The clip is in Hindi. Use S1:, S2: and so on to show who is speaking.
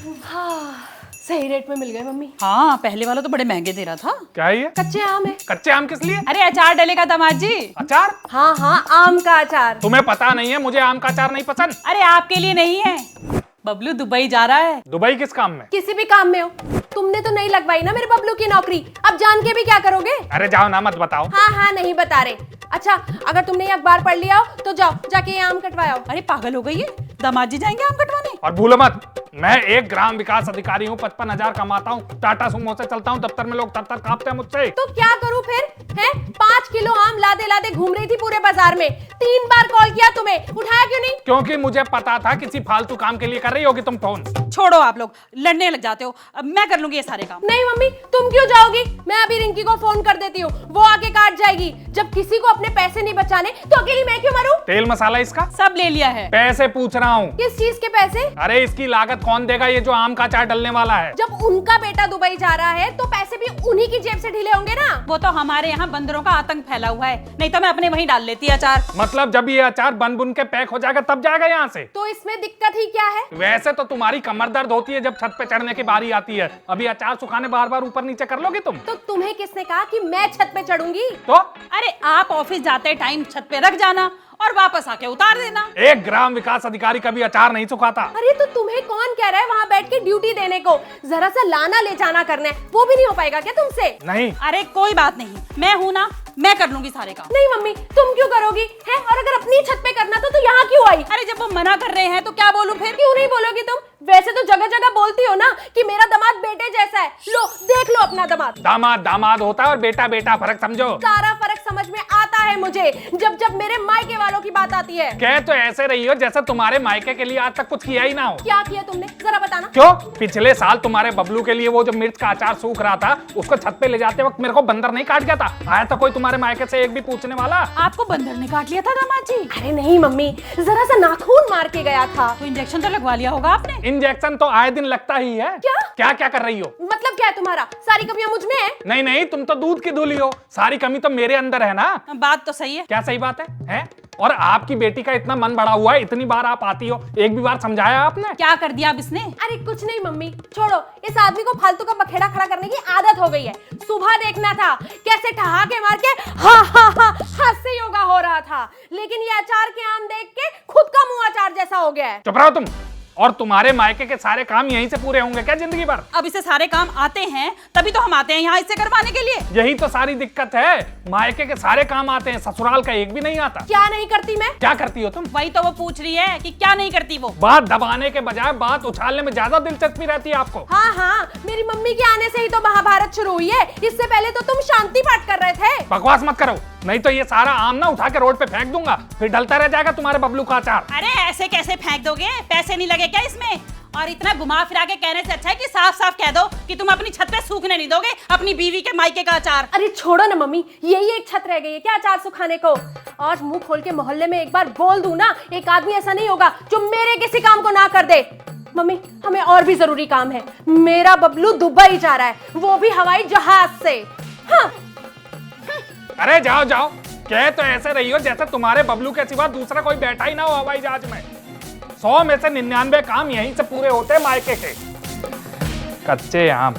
S1: हाँ, सही रेट में मिल गए मम्मी।
S2: हाँ, पहले वाला तो बड़े महंगे दे रहा था।
S3: क्या है ये?
S1: कच्चे आम है।
S3: कच्चे आम किस लिए?
S2: अरे अचार डलेगा दामाद जी।
S3: अचार?
S1: हाँ हाँ, आम का अचार।
S3: तुम्हें पता नहीं है, मुझे आम का अचार नहीं पसंद।
S2: अरे आपके लिए नहीं है, बबलू दुबई जा रहा है।
S3: दुबई किस काम में?
S1: किसी भी काम में हो, तुमने तो नहीं लगवाई ना मेरे बबलू की नौकरी, अब जान के भी क्या करोगे?
S3: अरे जाओ ना, मत बताओ।
S1: हाँ हाँ, नहीं बता रहे। अच्छा, अगर तुमने ये अखबार पढ़ लिया हो तो जाओ जाके ये आम कटवाओ।
S2: अरे पागल हो गई है, दामाद जी जाएंगे आम कटवाने।
S3: और भूलो मत, मैं एक ग्राम विकास अधिकारी हूँ, 55,000 कमाता हूँ, टाटा सुमो से चलता हूँ, दफ्तर में लोग तर कांपते हैं मुझसे।
S1: तो क्या करूँ फिर? हैं? 5 किलो आम लादे लादे घूम रही थी पूरे बाजार में, 3 बार कॉल किया तुम्हें, उठाया क्यों नहीं?
S3: क्योंकि मुझे पता था किसी फालतू काम के लिए कर रही होगी तुम फोन।
S2: छोड़ो, आप लोग लड़ने लग जाते हो, अब मैं कर लूंगी ये सारे काम।
S1: नहीं मम्मी, तुम क्यों जाओगी? मैं अभी रिंकी को फोन कर देती हूँ, वो आके काट जाएगी। जब किसी को अपने पैसे नहीं बचाने तो अकेली मैं क्यों मरूं?
S3: तेल मसाला इसका
S2: सब ले लिया है।
S3: पैसे पूछ रहा हूँ।
S1: किस चीज के पैसे?
S3: अरे इसकी लागत कौन देगा, ये जो आम का अचार डलने वाला है?
S1: जब उनका बेटा दुबई जा रहा है तो पैसे भी उन्हीं की जेब से ढीले होंगे ना।
S2: वो तो हमारे यहाँ बंदरों का आतंक फैला हुआ है, नहीं तो मैं अपने वहीं डाल लेती अचार।
S3: मतलब जब ये अचार बन बुन के पैक हो जाएगा तब जाएगा यहाँ से?
S1: तो इसमें दिक्कत ही क्या है?
S3: वैसे तो तुम्हारी कमर दर्द होती है जब छत पे चढ़ने की बारी आती है, अभी अचार सुखाने बार बार ऊपर नीचे कर लोगे तुम?
S1: तो तुम्हें किसने कहा कि मैं छत पे चढ़ूंगी?
S3: तो
S2: अरे आप ऑफिस जाते टाइम छत पे रख जाना और वापस आके उतार देना।
S3: एक ग्राम विकास अधिकारी कभी अचार नहीं सुखाता।
S1: अरे तो तुम्हें कौन कह रहा है वहाँ बैठ के ड्यूटी देने को? जरा सा लाना ले जाना करना है, वो भी नहीं हो पाएगा क्या तुमसे?
S3: नहीं।
S2: अरे कोई बात नहीं, मैं हूं ना, मैं कर लूंगी सारे काम।
S1: नहीं मम्मी, तुम क्यों करोगी? है? और अगर अपनी छत पे करना तो यहाँ क्यों आई?
S2: अरे जब वो मना कर रहे हैं तो क्या बोलूं फिर?
S1: क्यों नहीं बोलोगी तुम? वैसे तो जगह जगह बोलती हो ना कि मेरा दामाद बेटे जैसा है। लो देख लो अपना दामाद।
S3: दामाद दामाद होता है और बेटा बेटा, फर्क समझो।
S1: सारा फर्क समझ में आता है मुझे, जब जब मेरे मायके वालों की बात आती है।
S3: कह तो ऐसे रही हो जैसे तुम्हारे मायके के लिए आज तक कुछ किया ही ना हो।
S1: क्या किया तुमने, जरा बताना।
S3: क्यों? पिछले साल तुम्हारे बबलू के लिए वो जो मिर्च का अचार सूख रहा था, उसको छत पे ले जाते वक्त मेरे को बंदर नहीं काट गया था? आया तो कोई तुम्हारे मायके से एक भी पूछने वाला?
S2: आपको बंदर ने काट लिया था दामाद जी?
S1: अरे नहीं मम्मी, जरा सा नाखून मार के गया था।
S2: तो इंजेक्शन तो लगवा लिया होगा आपने?
S3: इंजेक्शन तो आए दिन लगता ही है।
S1: क्या
S3: क्या क्या कर रही हो?
S1: मतलब क्या है तुम्हारा? सारी कमियां मुझ में है?
S3: नहीं नहीं, तुम तो दूध की धुली हो, सारी कमी तो मेरे अंदर है ना।
S2: बात तो सही है।
S3: क्या सही बात है? और आपकी बेटी का इतना मन बड़ा हुआ है, इतनी बार आप आती हो, एक भी बार समझाया आपने?
S2: क्या कर दिया अब इसने?
S1: अरे कुछ नहीं मम्मी, छोड़ो। इस आदमी को फालतू का बखेड़ा खड़ा करने की आदत हो गई है। सुबह देखना था कैसे ठहाके मार के हा हा हा हाथ से योगा हो रहा था, लेकिन ये अचार के आम देख के खुद का मुंह अचार जैसा हो गया है।
S3: चुप रहो तुम। और तुम्हारे मायके के सारे काम यहीं से पूरे होंगे क्या जिंदगी भर?
S2: अब इसे सारे काम आते हैं तभी तो हम आते हैं यहाँ इससे करवाने के लिए।
S3: यही तो सारी दिक्कत है, मायके के सारे काम आते हैं, ससुराल का एक भी नहीं आता।
S1: क्या नहीं करती मैं?
S3: क्या करती हो तुम?
S2: वही तो वो पूछ रही है कि क्या नहीं करती वो।
S3: बात दबाने के बजाय बात उछालने में ज्यादा दिलचस्पी रहती है आपको।
S1: हाँ हाँ, मेरी मम्मी के आने से ही तो महाभारत शुरू हुई है, इससे पहले तो तुम शांति पाठ कर रहे थे।
S3: बकवास मत करो, नहीं तो ये सारा आम ना उठा के रोड पे फेंक दूंगा, फिर डलता रह जाएगा तुम्हारे बबलू का अचार।
S2: अरे ऐसे कैसे फेंक दोगे? पैसे नहीं लगे क्या इसमें? और इतना घुमा फिरा के कहने से अच्छा है कि साफ साफ कह दो कि तुम अपनी छत पे सूखने नहीं दोगे अपनी बीवी के मायके का अचार।
S1: अरे छोड़ो ना मम्मी, यही एक छत रह गई है क्या अचार सुखाने को? आज मुंह खोल के मोहल्ले में एक बार बोल दूं ना, एक आदमी ऐसा नहीं होगा जो मेरे किसी काम को ना कर दे। मम्मी, हमें और भी जरूरी काम है। मेरा बबलू दुबई जा रहा है, वो भी हवाई जहाज से। हाँ।
S3: अरे जाओ जाओ, कह तो ऐसे रही हो जैसे तुम्हारे बबलू के सिवा दूसरा कोई बैठा ही ना हो हवाई जहाज में। 100 में से 99 काम यहीं से पूरे होते हैं मायके के। कच्चे आम।